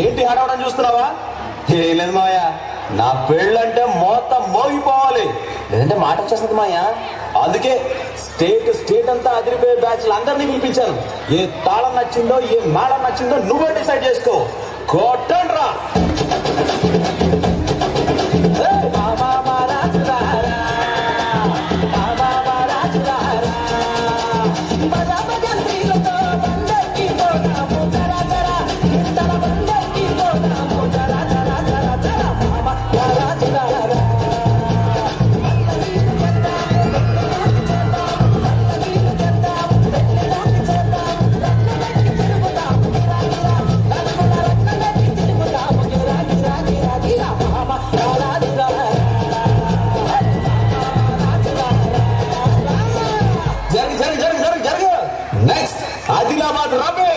ఏంటి హడవడం చూస్తున్నావా? ఏం లేదు మాయ, నా పెళ్ళంటే మొత్తం మోగిపోవాలి, లేదంటే మాట వచ్చేస్తుంది మాయ. అందుకే స్టేట్ అంతా అదిరిపోయే బ్యాచ్లు అందరినీ పిలిపించాను. ఏ తాళం నచ్చిందో ఏ మేళం నచ్చిందో నువ్వే డిసైడ్ చేసుకో. కొట్టండి రా. నెక్స్ట్ ఆదిలాబాద్ రబే.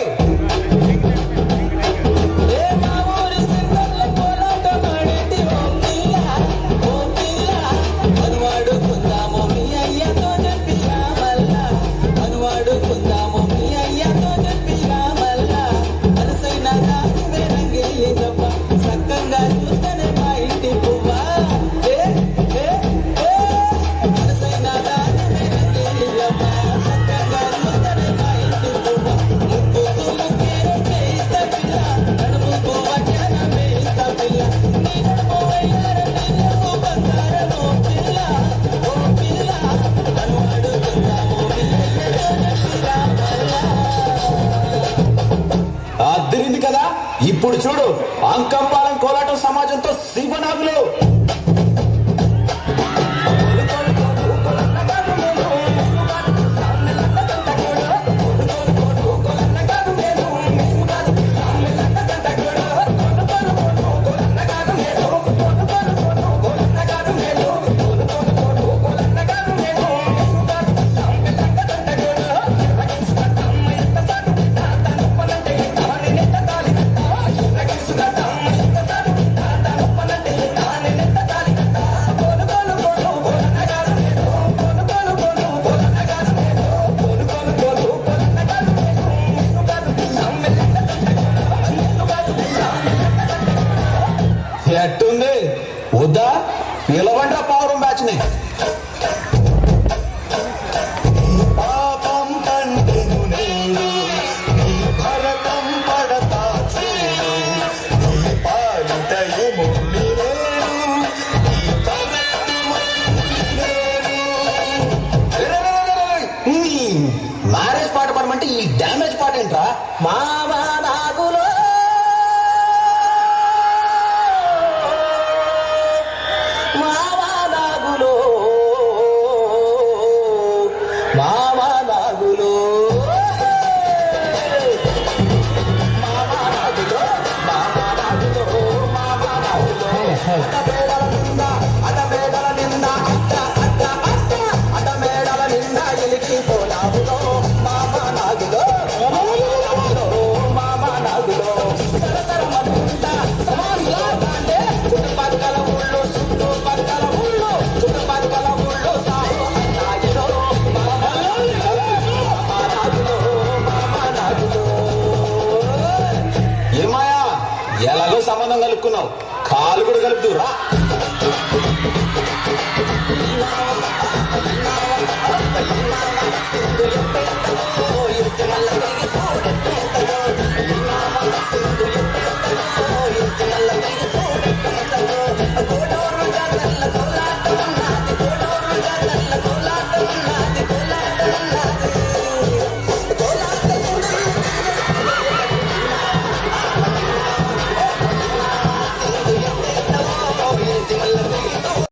అదిరింది కదా. ఇప్పుడు చూడు, అంకంపాలెం కోలాటం సమాజంతో శివనాగులు. ఎట్టుంది వద్దా? పిలవండ్రా పౌరం బ్యాచ్ ని. మ్యారేజ్ పాట పాడమంటే ఈ డ్యామేజ్ పాట ఏంట్రా? మామా నాగులో ఎలాగో సంబంధం కలుపుకున్నావు, కాలు కూడా కలుపుతూ రా.